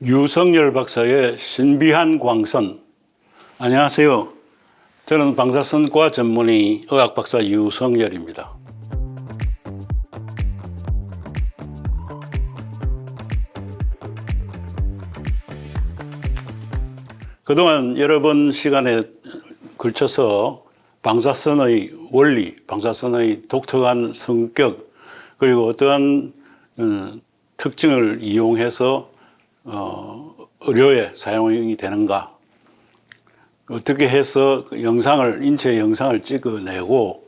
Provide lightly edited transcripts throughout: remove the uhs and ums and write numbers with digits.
유성열 박사의 신비한 광선. 안녕하세요. 저는 방사선과 전문의 의학박사 유성열입니다. 그동안 여러 번 시간에 걸쳐서 방사선의 원리, 방사선의 독특한 성격, 그리고 어떠한 특징을 이용해서 의료에 사용이 되는가, 어떻게 해서 인체 영상을 찍어내고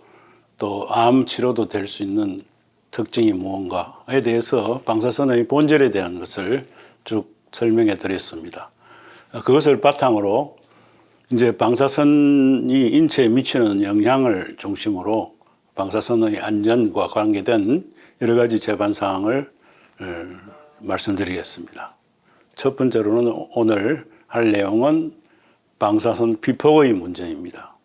또 암 치료도 될 수 있는 특징이 무언가에 대해서 방사선의 본질에 대한 것을 쭉 설명해 드렸습니다. 그것을 바탕으로 이제 방사선이 인체에 미치는 영향을 중심으로 방사선의 안전과 관계된 여러 가지 제반 사항을 말씀드리겠습니다. 첫 번째로는 오늘 할 내용은 방사선 비폭의 문제입니다.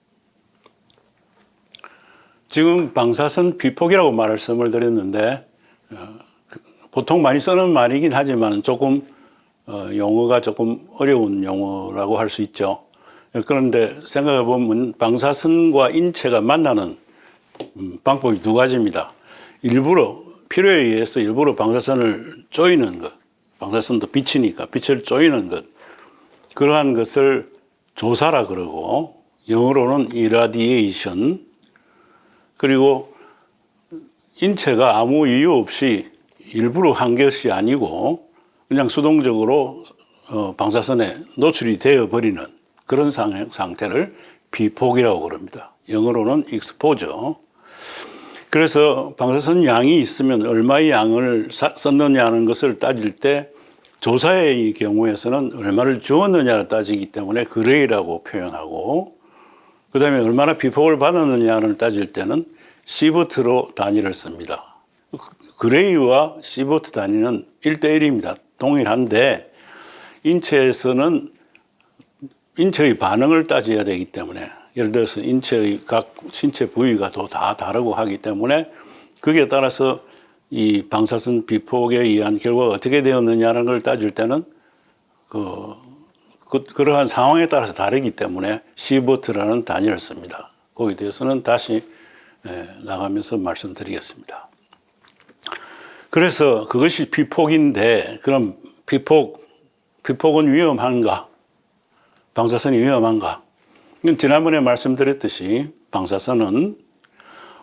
지금 방사선 비폭이라고 말씀을 드렸는데 보통 많이 쓰는 말이긴 하지만 조금 용어가 조금 어려운 용어라고 할 수 있죠. 그런데 생각해 보면 방사선과 인체가 만나는 방법이 두 가지입니다. 필요에 의해서 일부러 방사선을 조이는 것, 방사선도 빛이니까 빛을 조이는 것, 그러한 것을 조사라 그러고 영어로는 irradiation. 그리고 인체가 아무 이유 없이 일부러 한 것이 아니고 그냥 수동적으로 방사선에 노출이 되어 버리는 그런 상태를 비폭이라고 그럽니다. 영어로는 exposure. 그래서 방사선 양이 있으면 얼마의 양을 썼느냐는 것을 따질 때 조사의 경우에서는 얼마를 주었느냐를 따지기 때문에 그레이라고 표현하고, 그 다음에 얼마나 비폭을 받았느냐를 따질 때는 시버트로 단위를 씁니다. 그레이와 시버트 단위는 1대1입니다. 동일한데 인체에서는 인체의 반응을 따져야 되기 때문에, 예를 들어서 인체의 각 신체 부위가 다 다르고 하기 때문에 거기에 따라서 이 방사선 비폭에 의한 결과가 어떻게 되었느냐는 걸 따질 때는 그러한 상황에 따라서 다르기 때문에 시버트라는 단위를 씁니다. 거기에 대해서는 다시 나가면서 말씀드리겠습니다. 그래서 그것이 비폭인데, 그럼 비폭은 위험한가? 방사선이 위험한가? 지난번에 말씀드렸듯이 방사선은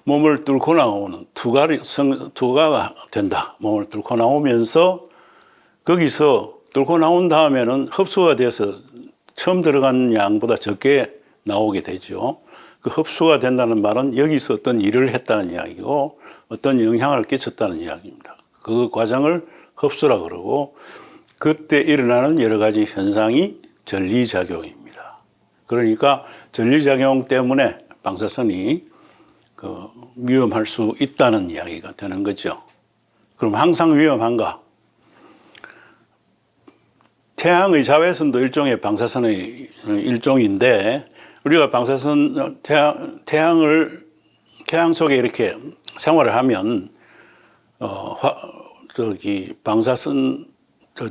몸을 뚫고 나오는 투과가 된다. 몸을 뚫고 나오면서 거기서 뚫고 나온 다음에는 흡수가 돼서 처음 들어간 양보다 적게 나오게 되죠. 그 흡수가 된다는 말은 여기서 어떤 일을 했다는 이야기고 어떤 영향을 끼쳤다는 이야기입니다. 그 과정을 흡수라 그러고, 그때 일어나는 여러 가지 현상이 전리작용입니다. 그러니까 전리작용 때문에 방사선이 위험할 수 있다는 이야기가 되는 거죠. 그럼 항상 위험한가? 태양의 자외선도 일종의 방사선의 일종인데, 우리가 태양 속에 이렇게 생활을 하면 방사선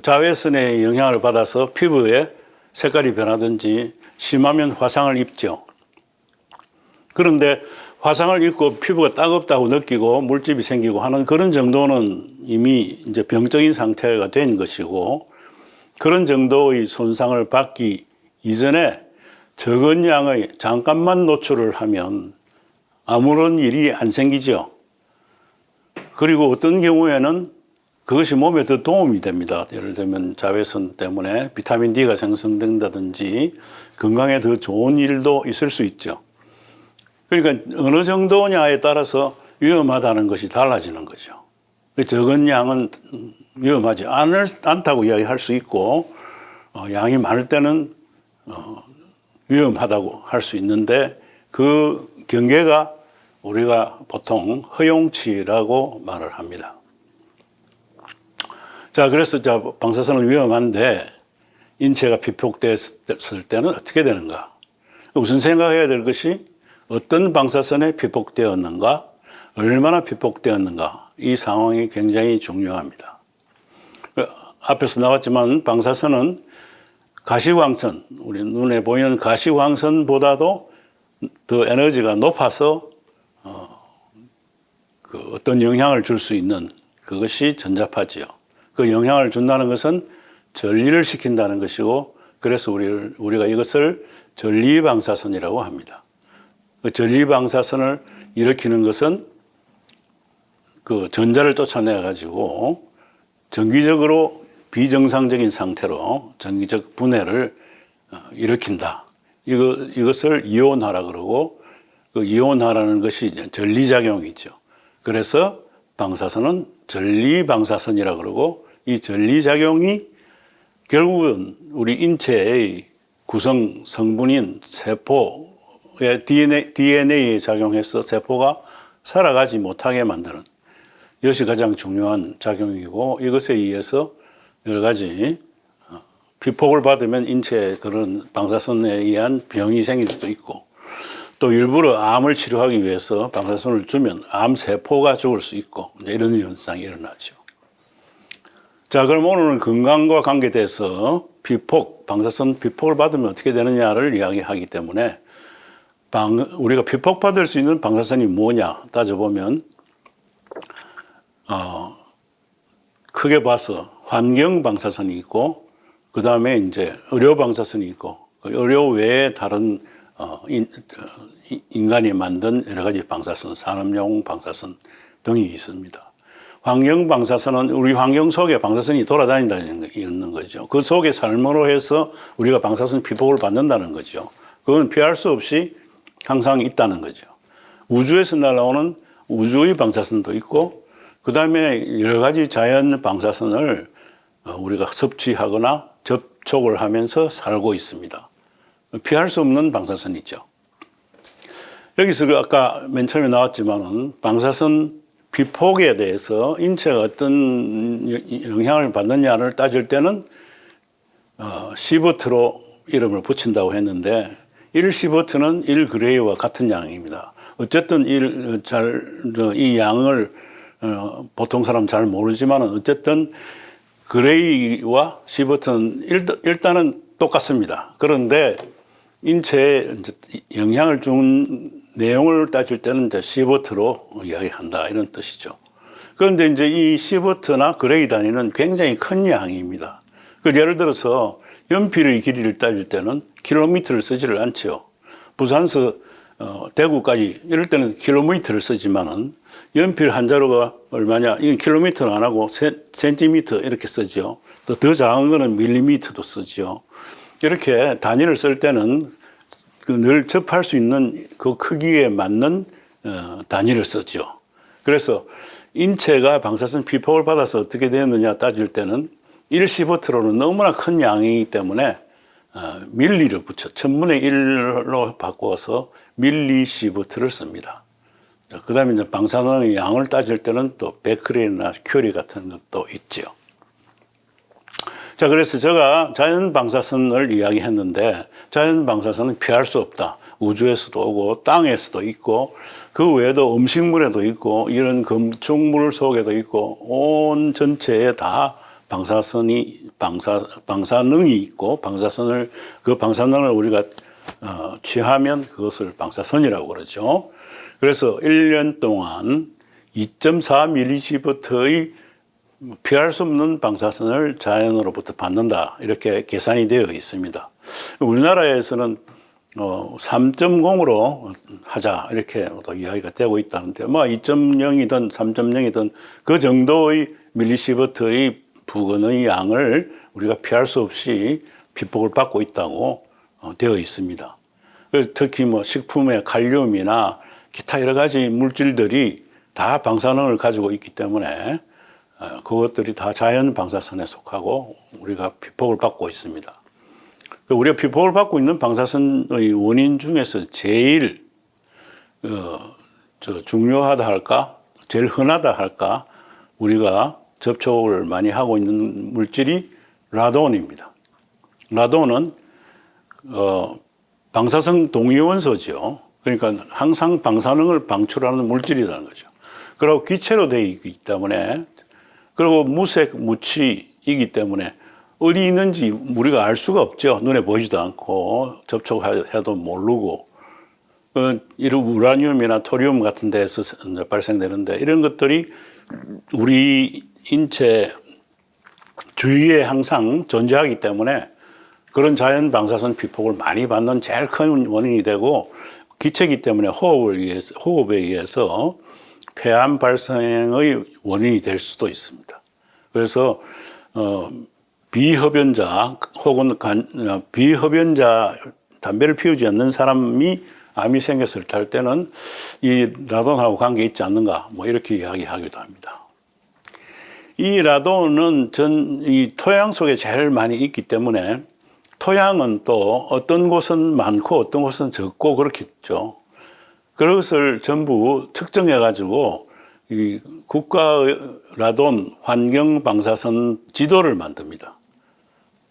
자외선의 영향을 받아서 피부에 색깔이 변하든지 심하면 화상을 입죠. 그런데 화상을 입고 피부가 따갑다고 느끼고 물집이 생기고 하는 그런 정도는 이미 이제 병적인 상태가 된 것이고, 그런 정도의 손상을 받기 이전에 적은 양의 잠깐만 노출을 하면 아무런 일이 안 생기죠. 그리고 어떤 경우에는 그것이 몸에 더 도움이 됩니다. 예를 들면 자외선 때문에 비타민 D가 생성된다든지 건강에 더 좋은 일도 있을 수 있죠. 그러니까 어느 정도냐에 따라서 위험하다는 것이 달라지는 거죠. 적은 양은 위험하지 않다고 이야기할 수 있고, 양이 많을 때는 위험하다고 할 수 있는데, 그 경계가 우리가 보통 허용치라고 말을 합니다. 자, 그래서 방사선은 위험한데 인체가 비폭됐을 때는 어떻게 되는가? 우선 생각해야 될 것이 어떤 방사선에 비폭되었는가, 얼마나 비폭되었는가, 이 상황이 굉장히 중요합니다. 앞에서 나왔지만 방사선은 가시광선, 우리 눈에 보이는 가시광선보다도 더 에너지가 높아서 어떤 영향을 줄 수 있는 그것이 전자파지요. 그 영향을 준다는 것은 전리를 시킨다는 것이고, 그래서 우리가 이것을 전리방사선이라고 합니다. 그 전리방사선을 일으키는 것은 그 전자를 쫓아내 가지고 정기적으로 비정상적인 상태로 전기적 분해를 일으킨다. 이것을 이온화라 그러고, 그 이온화라는 것이 전리작용이죠. 그래서 방사선은 전리방사선이라 그러고, 이 전리작용이 결국은 우리 인체의 구성 성분인 세포의 DNA에 작용해서 세포가 살아가지 못하게 만드는, 이것이 가장 중요한 작용이고, 이것에 의해서 여러 가지 피폭을 받으면 인체에 그런 방사선에 의한 병이 생길 수도 있고, 또 일부러 암을 치료하기 위해서 방사선을 주면 암세포가 죽을 수 있고, 이런 현상이 일어나죠. 자, 그럼 오늘은 건강과 관계돼서 방사선 피폭을 받으면 어떻게 되느냐를 이야기하기 때문에, 우리가 피폭받을 수 있는 방사선이 뭐냐 따져보면, 크게 봐서 환경 방사선이 있고, 그 다음에 이제 의료 방사선이 있고, 의료 외에 다른 인간이 만든 여러 가지 방사선, 산업용 방사선 등이 있습니다. 환경 방사선은 우리 환경 속에 방사선이 돌아다닌다는 거죠. 그 속에 삶으로 해서 우리가 방사선 피폭을 받는다는 거죠. 그건 피할 수 없이 항상 있다는 거죠. 우주에서 날아오는 우주의 방사선도 있고, 그 다음에 여러 가지 자연 방사선을 우리가 섭취하거나 접촉을 하면서 살고 있습니다. 피할 수 없는 방사선이죠. 여기서 아까 맨 처음에 나왔지만은 방사선 피폭에 대해서 인체가 어떤 영향을 받느냐를 따질 때는 시버트로 이름을 붙인다고 했는데, 1시버트는 1그레이와 같은 양입니다. 어쨌든 이 양을 보통 사람 잘 모르지만은 어쨌든 그레이와 시버트는 일단은 똑같습니다. 그런데 인체에 영향을 준 내용을 따질 때는 이제 시버트로 이야기한다, 이런 뜻이죠. 그런데 이제 이 시버트나 그레이 단위는 굉장히 큰 양입니다. 예를 들어서 연필의 길이를 따질 때는 킬로미터를 쓰지를 않죠. 부산서 대구까지 이럴 때는 킬로미터를 쓰지만은 연필 한 자루가 얼마냐? 이건 킬로미터는 안 하고 센티미터 이렇게 쓰죠. 또 더 작은 거는 밀리미터도 쓰죠. 이렇게 단위를 쓸 때는 늘 접할 수 있는 그 크기에 맞는 단위를 쓰죠. 그래서 인체가 방사선 피폭을 받아서 어떻게 되었느냐 따질 때는 1시버트로는 너무나 큰 양이기 때문에 밀리를 붙여 1000분의 1로 바꿔서 밀리시버트를 씁니다. 그 다음에 이제 방사선의 양을 따질 때는 또 베크렐이나 큐리 같은 것도 있죠. 자, 그래서 제가 자연 방사선을 이야기했는데, 자연 방사선은 피할 수 없다. 우주에서도 오고 땅에서도 있고, 그 외에도 음식물에도 있고, 이런 건축물 속에도 있고, 온 전체에 다 방사능이 있고, 그 방사능을 우리가 취하면 그것을 방사선이라고 그러죠. 그래서 1년 동안 2.4mS의 피할 수 없는 방사선을 자연으로부터 받는다, 이렇게 계산이 되어 있습니다. 우리나라에서는 3.0으로 하자, 이렇게 또 이야기가 되고 있다는데, 2.0이든 3.0이든 그 정도의 밀리시버트의 부근의 양을 우리가 피할 수 없이 피폭을 받고 있다고 되어 있습니다. 특히 식품의 칼륨이나 기타 여러 가지 물질들이 다 방사능을 가지고 있기 때문에 그것들이 다 자연 방사선에 속하고 우리가 피폭을 받고 있습니다. 우리가 피폭을 받고 있는 방사선의 원인 중에서 제일 중요하다 할까, 제일 흔하다 할까, 우리가 접촉을 많이 하고 있는 물질이 라돈입니다. 라돈은 방사성 동위원소죠. 그러니까 항상 방사능을 방출하는 물질이라는 거죠. 그리고 기체로 되어 있기 때문에, 그리고 무색, 무취 이기 때문에 어디 있는지 우리가 알 수가 없죠. 눈에 보이지도 않고 접촉해도 모르고. 이런 우라늄이나 토리움 같은 데서 발생되는데 이런 것들이 우리 인체 주위에 항상 존재하기 때문에 그런 자연 방사선 피폭을 많이 받는 제일 큰 원인이 되고 기체이기 때문에 호흡에 의해서 폐암 발생의 원인이 될 수도 있습니다. 그래서 비흡연자 혹은 비흡연자 담배를 피우지 않는 사람이 암이 생겼을 때 할 때는 이 라돈하고 관계 있지 않는가 뭐 이렇게 이야기하기도 합니다. 이 라돈은 이 토양 속에 제일 많이 있기 때문에 토양은 또 어떤 곳은 많고 어떤 곳은 적고 그렇겠죠. 그것을 전부 측정해 가지고 이 국가 라돈 환경 방사선 지도를 만듭니다.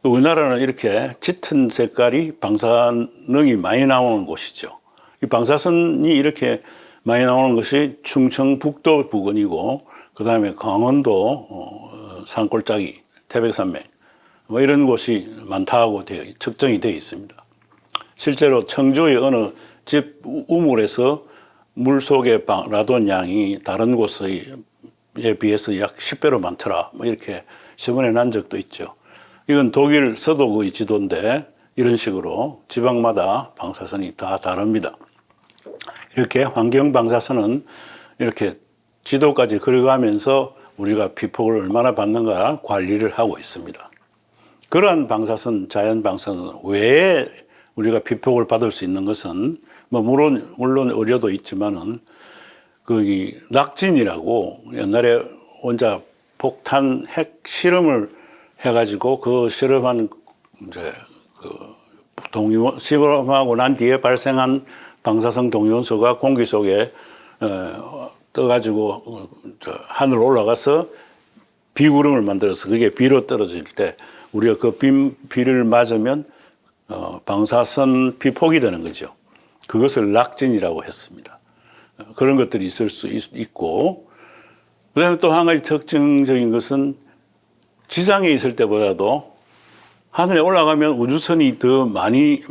우리나라는 이렇게 짙은 색깔이 방사능이 많이 나오는 곳이죠. 이 방사선이 이렇게 많이 나오는 것이 충청북도 부근이고 그다음에 강원도 산골짜기, 태백산맥 뭐 이런 곳이 많다고 측정이 되어 있습니다. 실제로 청주의 어느 집 우물에서 물 속의 라돈 양이 다른 곳에 비해서 약 10배로 많더라. 뭐 이렇게 신문에 난 적도 있죠. 이건 독일 서독의 지도인데 이런 식으로 지방마다 방사선이 다 다릅니다. 이렇게 환경 방사선은 이렇게 지도까지 그려가면서 우리가 피폭을 얼마나 받는가 관리를 하고 있습니다. 그러한 방사선, 자연 방사선 외에 우리가 피폭을 받을 수 있는 것은 뭐 물론 의료도 있지만은 거기 낙진이라고 옛날에 혼자 폭탄 핵 실험을 해가지고 그 실험한 이제 실험하고 난 뒤에 발생한 방사성 동위원소가 공기 속에 떠가지고 하늘 올라가서 비구름을 만들어서 그게 비로 떨어질 때 우리가 그 비를 맞으면 방사선 피폭이 되는 거죠. 그것을 낙진이라고 했습니다. 그런 것들이 있을 수 있고 그다음에 또 한 가지 특징적인 것은 지상에 있을 때보다도 하늘에 올라가면 우주선이 더 많이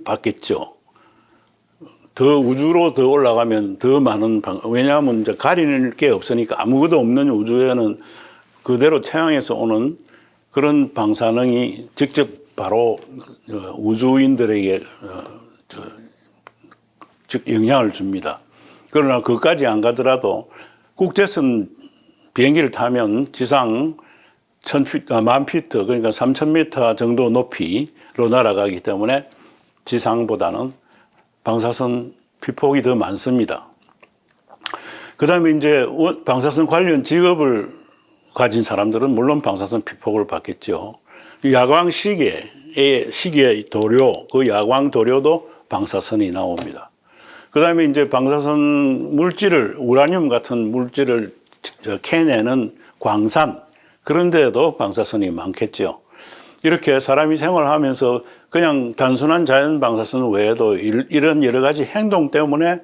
받겠죠. 더 우주로 더 올라가면 더 많은 왜냐하면 이제 가리는 게 없으니까 아무것도 없는 우주에는 그대로 태양에서 오는 그런 방사능이 직접 바로 우주인들에게 즉 영향을 줍니다. 그러나 그까지 안 가더라도 국제선 비행기를 타면 지상 1000피트 그러니까 3000m 정도 높이로 날아가기 때문에 지상보다는 방사선 피폭이 더 많습니다. 그 다음에 이제 방사선 관련 직업을 가진 사람들은 물론 방사선 피폭을 받겠죠. 야광 시계의 도료, 그 야광 도료도 방사선이 나옵니다. 그 다음에 이제 방사선 물질을, 우라늄 같은 물질을 캐내는 광산, 그런 데에도 방사선이 많겠죠. 이렇게 사람이 생활하면서 그냥 단순한 자연 방사선 외에도 이런 여러 가지 행동 때문에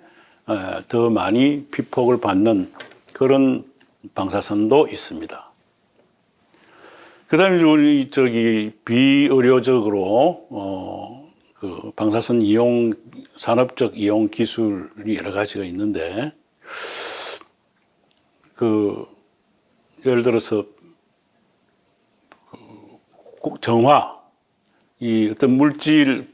더 많이 피폭을 받는 그런 방사선도 있습니다. 그 다음에 우리 비의료적으로 그 방사선 이용, 산업적 이용 기술이 여러 가지가 있는데 예를 들어서 정화, 이 어떤 물질을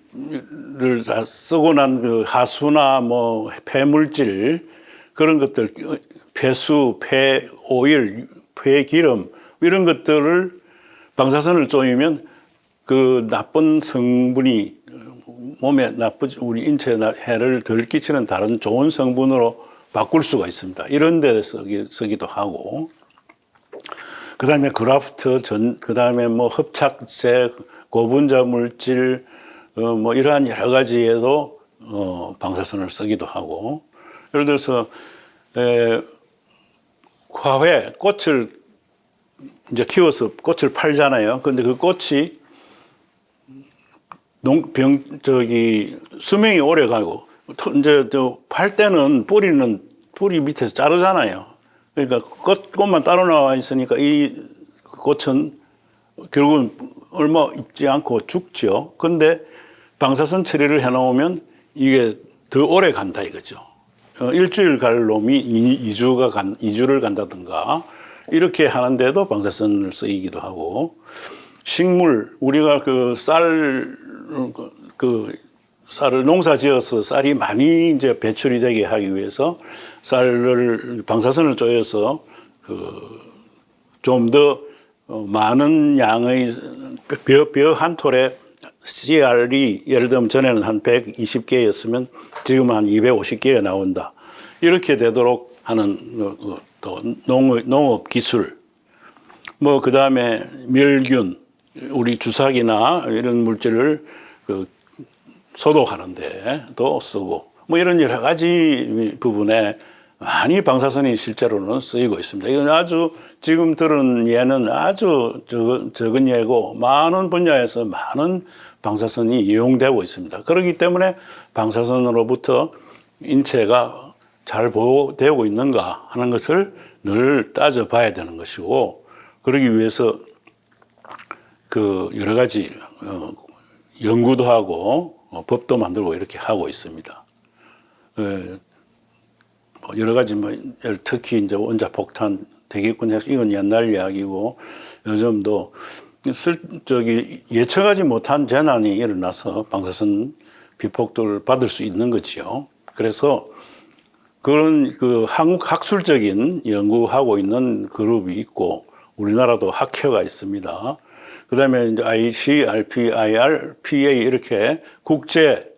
다 쓰고 난 그 하수나 뭐 폐물질 그런 것들, 폐수, 폐오일, 폐기름 이런 것들을 방사선을 쏘이면 그 나쁜 성분이 몸에 우리 인체에 해를 덜 끼치는 다른 좋은 성분으로 바꿀 수가 있습니다. 이런 데 쓰기도 하고. 그 다음에 그라프트, 그 다음에 뭐 흡착제, 고분자 물질, 뭐 이러한 여러 가지에도 방사선을 쓰기도 하고. 예를 들어서, 화훼, 꽃을 이제 키워서 꽃을 팔잖아요. 근데 그 꽃이 수명이 오래 가고, 이제 팔 때는 뿌리 밑에서 자르잖아요. 그러니까 꽃만 따로 나와 있으니까 이 꽃은 결국은 얼마 있지 않고 죽죠. 근데 방사선 처리를 해놓으면 이게 더 오래 간다 이거죠. 일주일 갈 놈이 2주를 간다든가 이렇게 하는데도 방사선을 쓰이기도 하고, 식물, 우리가 쌀을 농사 지어서 쌀이 많이 이제 배출이 되게 하기 위해서 쌀을 방사선을 쪼여서 좀 더 많은 양의 벼 한 톨에 씨알이 예를 들면 전에는 한 120개였으면 지금 한 250개가 나온다. 이렇게 되도록 하는 또 농업 기술, 뭐 그다음에 멸균, 우리 주사기나 이런 물질을 소독하는데 도 쓰고, 뭐 이런 여러 가지 부분에 많이 방사선이 실제로는 쓰이고 있습니다. 이건 아주 지금 들은 예는 아주 적은 예고 많은 분야에서 많은 방사선이 이용되고 있습니다. 그렇기 때문에 방사선으로부터 인체가 잘 보호되고 있는가 하는 것을 늘 따져봐야 되는 것이고, 그러기 위해서 여러 가지 연구도 하고 법도 만들고 이렇게 하고 있습니다. 여러 가지 특히 이제 원자폭탄, 대기권 핵, 이건 옛날 이야기고, 요즘도 예측하지 못한 재난이 일어나서 방사선 비폭도를 받을 수 있는 거지요. 그래서 그런 한국 학술적인 연구하고 있는 그룹이 있고, 우리나라도 학회가 있습니다. 그 다음에 이제 ICRP, IRPA 이렇게 국제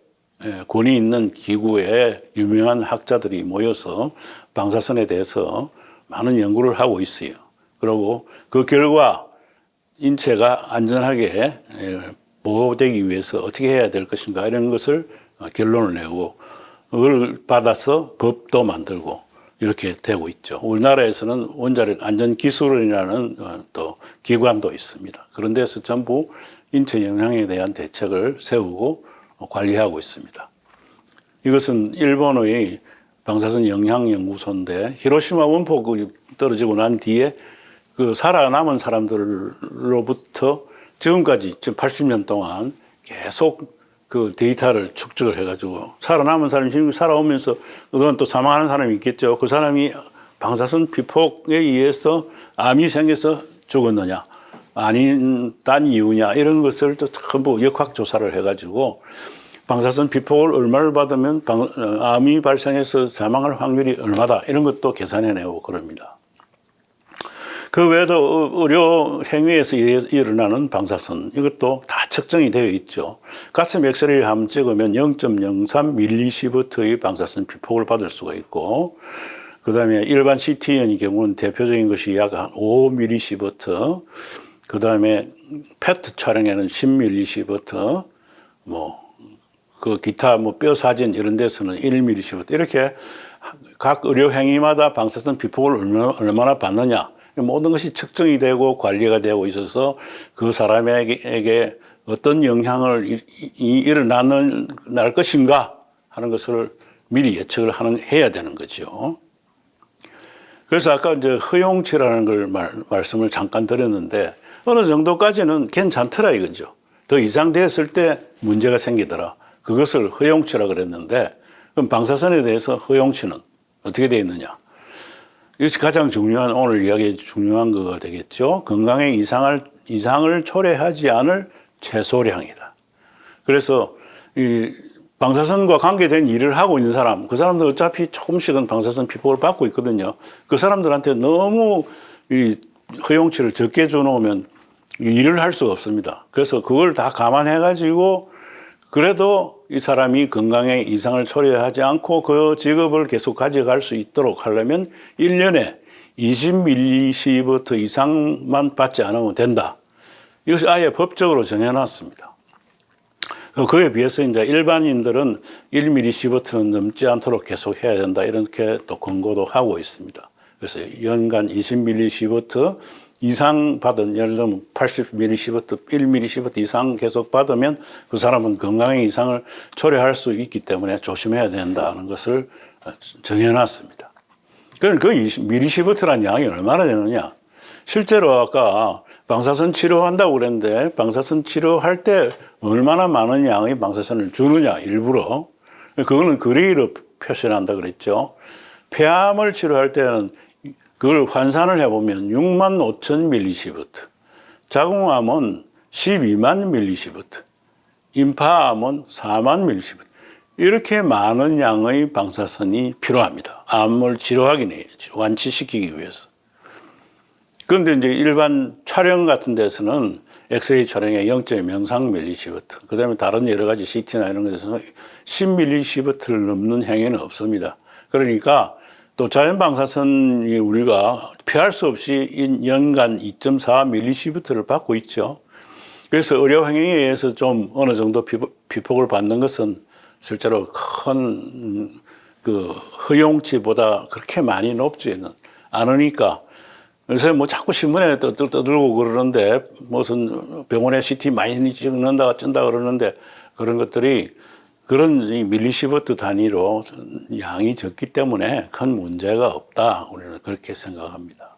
권위 있는 기구에 유명한 학자들이 모여서 방사선에 대해서 많은 연구를 하고 있어요. 그리고 그 결과 인체가 안전하게 보호되기 위해서 어떻게 해야 될 것인가 이런 것을 결론을 내고, 그걸 받아서 법도 만들고 이렇게 되고 있죠. 우리나라에서는 원자력 안전기술원이라는 또 기관도 있습니다. 그런 데서 전부 인체 영향에 대한 대책을 세우고 관리하고 있습니다. 이것은 일본의 방사선 영향연구소인데, 히로시마 원폭이 떨어지고 난 뒤에 살아남은 사람들로부터 지금까지 지금 80년 동안 계속 데이터를 축적을 해가지고, 살아남은 사람이 지금 살아오면서 그건 또 사망하는 사람이 있겠죠. 그 사람이 방사선 피폭에 의해서 암이 생겨서 죽었느냐, 아닌 딴 이유냐, 이런 것을 또 전부 역학조사를 해가지고 방사선 비폭을 얼마를 받으면 암이 발생해서 사망할 확률이 얼마다, 이런 것도 계산해내고 그럽니다. 그 외에도 의료 행위에서 일어나는 방사선, 이것도 다 측정이 되어 있죠. 가슴 엑스레이를 한번 찍으면 0.03mS의 방사선 비폭을 받을 수가 있고, 그 다음에 일반 CT의 경우는 대표적인 것이 약 한 5mS, 그 다음에 PET 촬영에는 10mS, 기타 뼈 사진 이런 데서는 1mS, 이렇게 각 의료 행위마다 방사선 비폭을 얼마나 받느냐, 모든 것이 측정이 되고 관리가 되고 있어서 그 사람에게 어떤 영향을 일어날 것인가 하는 것을 미리 예측을 해야 되는 거죠. 그래서 아까 이제 허용치라는 걸 말씀을 잠깐 드렸는데, 어느 정도까지는 괜찮더라 이거죠. 더 이상 됐을 때 문제가 생기더라. 그것을 허용치라 그랬는데, 그럼 방사선에 대해서 허용치는 어떻게 되어 있느냐? 이것이 가장 중요한, 오늘 이야기에 중요한 거가 되겠죠. 건강에 이상을 초래하지 않을 최소량이다. 그래서 이 방사선과 관계된 일을 하고 있는 사람, 그 사람들 어차피 조금씩은 방사선 피폭을 받고 있거든요. 그 사람들한테 너무 이 허용치를 적게 줘놓으면 일을 할 수가 없습니다. 그래서 그걸 다 감안해가지고 그래도 이 사람이 건강에 이상을 초래하지 않고 그 직업을 계속 가져갈 수 있도록 하려면 1년에 20mS 이상만 받지 않으면 된다. 이것이 아예 법적으로 정해놨습니다. 그에 비해서 이제 일반인들은 1mS는 넘지 않도록 계속 해야 된다. 이렇게 또 권고도 하고 있습니다. 그래서 연간 20mS 이상 받은, 예를 들면 80mS, 1mS 이상 계속 받으면 그 사람은 건강에 이상을 초래할 수 있기 때문에 조심해야 된다는 것을 정해놨습니다. 그럼 그 mS라는 양이 얼마나 되느냐? 실제로 아까 방사선 치료한다고 그랬는데 방사선 치료할 때 얼마나 많은 양의 방사선을 주느냐 일부러 그거는 그레이로 표시한다 그랬죠. 폐암을 치료할 때는 그걸 환산을 해보면 6만 5천 밀리시버트, 자궁암은 12만 밀리시버트, 임파암은 4만 밀리시버트 이렇게 많은 양의 방사선이 필요합니다. 암을 치료하기 위해 완치시키기 위해서. 그런데 이제 일반 촬영 같은 데서는 엑스레이 촬영에 0.03 밀리시버트, 그 다음에 다른 여러 가지 CT나 이런 것에서는 10 밀리시버트를 넘는 행위는 없습니다. 그러니까 또 자연 방사선이 우리가 피할 수 없이 연간 2.4 밀리시버트를 받고 있죠. 그래서 의료 행위에 의해서 좀 어느 정도 피폭을 받는 것은 실제로 큰 그 허용치보다 그렇게 많이 높지는 않으니까 요새 뭐 자꾸 신문에 떠들고 그러는데 무슨 병원에 CT 많이 찍는다 쩐다 그러는데 그런 것들이 그런 밀리시버트 단위로 양이 적기 때문에 큰 문제가 없다. 우리는 그렇게 생각합니다.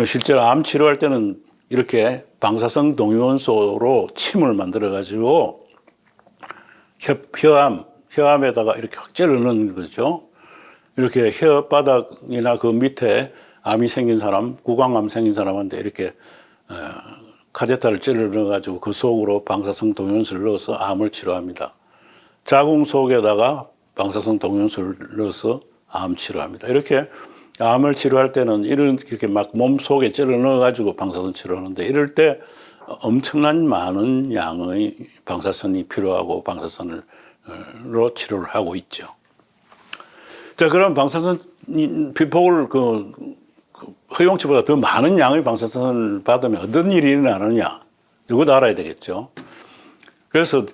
실제로 암 치료할 때는 이렇게 방사성 동위원소로 침을 만들어 가지고 혀암에다가 이렇게 확 찌르 넣는 거죠. 이렇게 혀바닥이나 그 밑에 암이 생긴 사람, 구강암 생긴 사람한테 이렇게 카테터를 찔러 넣어가지고 그 속으로 방사성 동위원소를 넣어서 암을 치료합니다. 자궁 속에다가 방사성 동위원소를 넣어서 암 치료합니다. 이렇게 암을 치료할 때는 이렇게 막 몸 속에 찔러 넣어가지고 방사선 치료하는데 이럴 때 엄청난 많은 양의 방사선이 필요하고 방사선으로 치료를 하고 있죠. 자, 그럼 방사선 피폭을 허용치보다 더 많은 양의 방사선을 받으면 어떤 일이 일어나느냐? 이것도 알아야 되겠죠. 그래서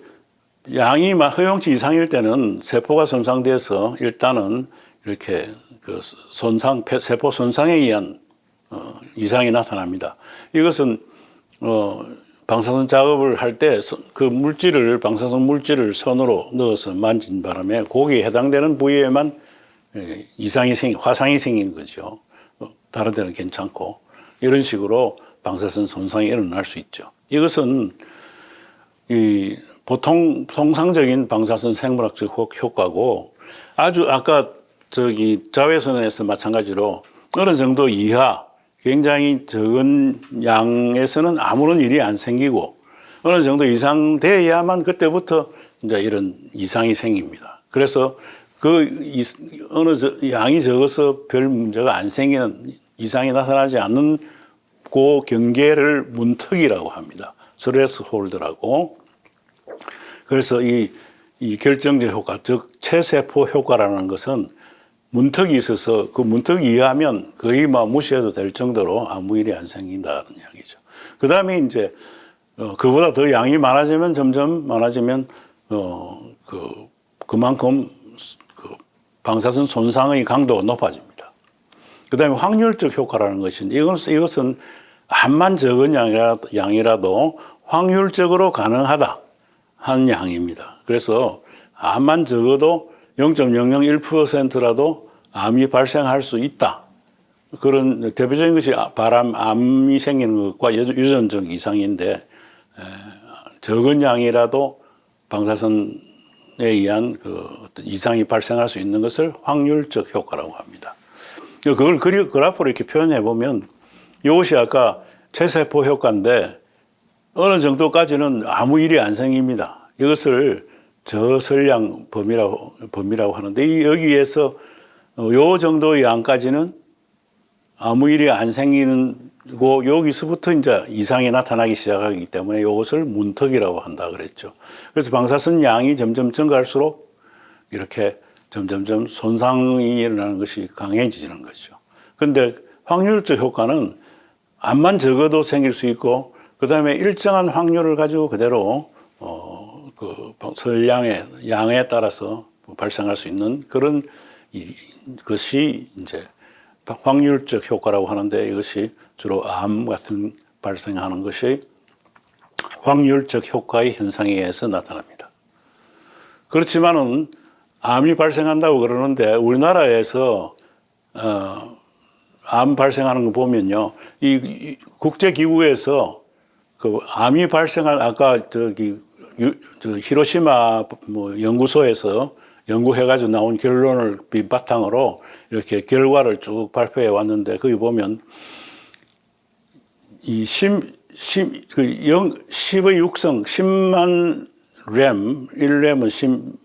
양이 허용치 이상일 때는 세포가 손상돼서 일단은 이렇게 그 세포 손상에 의한 이상이 나타납니다. 이것은 방사선 작업을 할 때 그 방사선 물질을 손으로 넣어서 만진 바람에 거기에 해당되는 부위에만 화상이 생기는 거죠. 다른 데는 괜찮고 이런 식으로 방사선 손상이 일어날 수 있죠. 이것은 보통 통상적인 방사선 생물학적 효과고 아주 아까 자외선에서 마찬가지로 어느 정도 이하 굉장히 적은 양에서는 아무런 일이 안 생기고 어느 정도 이상 돼야만 그때부터 이제 이런 이상이 생깁니다. 그래서 어느 양이 적어서 별 문제가 안 생기는 이상이 나타나지 않는 그 경계를 문턱이라고 합니다. 스트레스 홀드라고. 그래서 이 결정적 효과, 즉 체세포 효과라는 것은 문턱이 있어서 그 문턱 이하면 거의 무시해도 될 정도로 아무 일이 안 생긴다는 이야기죠. 그 다음에 이제 그보다 더 양이 많아지면 점점 많아지면 그만큼 방사선 손상의 강도가 높아집니다. 그 다음에 확률적 효과라는 것인데 이것은 암만 적은 양이라도 확률적으로 가능하다 한 양입니다. 그래서 암만 적어도 0.001%라도 암이 발생할 수 있다. 그런 대표적인 것이 암이 생기는 것과 유전적 이상인데 적은 양이라도 방사선에 의한 어떤 이상이 발생할 수 있는 것을 확률적 효과라고 합니다. 그걸 그래프로 이렇게 표현해 보면 이것이 아까 체세포 효과인데 어느 정도까지는 아무 일이 안 생깁니다. 이것을 저설량 범위라고 하는데 여기에서 요 정도의 양까지는 아무 일이 안 생기는 거 여기서부터 이제 이상이 나타나기 시작하기 때문에 이것을 문턱이라고 한다 그랬죠. 그래서 방사선 양이 점점 증가할수록 이렇게 점점점 손상이 일어나는 것이 강해지는 거죠. 그런데 확률적 효과는 암만 적어도 생길 수 있고 그 다음에 일정한 확률을 가지고 그대로 양에 따라서 발생할 수 있는 그런 것이 이제 확률적 효과라고 하는데 이것이 주로 암 같은 발생하는 것이 확률적 효과의 현상에 의해서 나타납니다. 그렇지만은 암이 발생한다고 그러는데 우리나라에서 암 발생하는 거 보면요. 이 국제기구에서 그 암이 발생할 아까 저 히로시마 뭐 연구소에서 연구해가지고 나온 결론을 바탕으로 이렇게 결과를 쭉 발표해 왔는데 거기 보면 이 10의 육성 10만 램, 1램은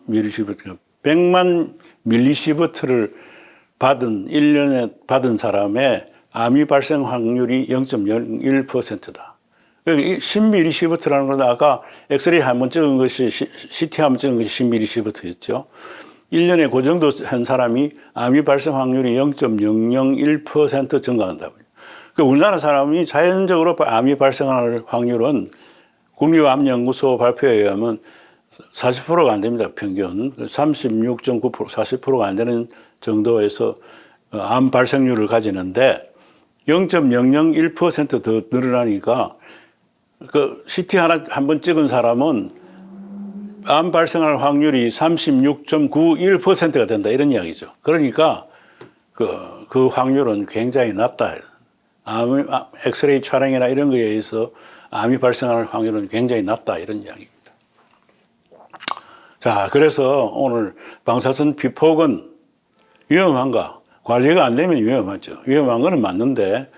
10mSv, 100만 mSv를 받은 1년에 받은 사람의 암이 발생 확률이 0.01%다. 10mSv라는 건 아까 엑스레이 한번 찍은 것이 CT 한번 찍은 것이 10mSv였죠. 1년에 그 정도 한 사람이 암이 발생 확률이 0.001% 증가한다고요. 우리나라 사람이 자연적으로 암이 발생할 확률은 국립암연구소 발표에 의하면 40%가 안 됩니다. 평균 36.9% 40%가 안 되는 정도에서 암 발생률을 가지는데 0.001% 더 늘어나니까 그 CT 하나 한번 찍은 사람은 암 발생할 확률이 36.91%가 된다 이런 이야기죠. 그러니까 그 확률은 굉장히 낮다. 엑스레이 촬영이나 이런 거에 의해서 암이 발생할 확률은 굉장히 낮다 이런 이야기입니다. 자, 그래서 오늘 방사선 피폭은 위험한가? 관리가 안 되면 위험하죠. 위험한 거는 맞는데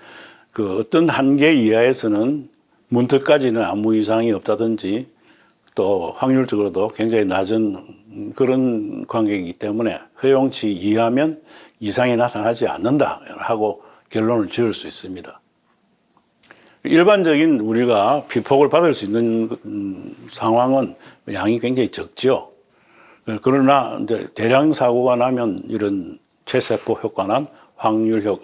그 어떤 한계 이하에서는 문턱까지는 아무 이상이 없다든지 또 확률적으로도 굉장히 낮은 그런 관계이기 때문에 허용치 이하면 이상이 나타나지 않는다 하고 결론을 지을 수 있습니다. 일반적인 우리가 피폭을 받을 수 있는 상황은 양이 굉장히 적죠. 그러나 이제 대량 사고가 나면 이런 체세포 효과나 확률적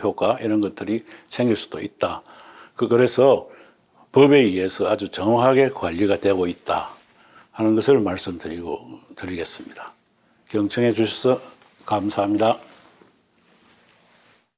효과 이런 것들이 생길 수도 있다. 그래서 법에 의해서 아주 정확하게 관리가 되고 있다 하는 것을 말씀드리겠습니다. 경청해 주셔서 감사합니다.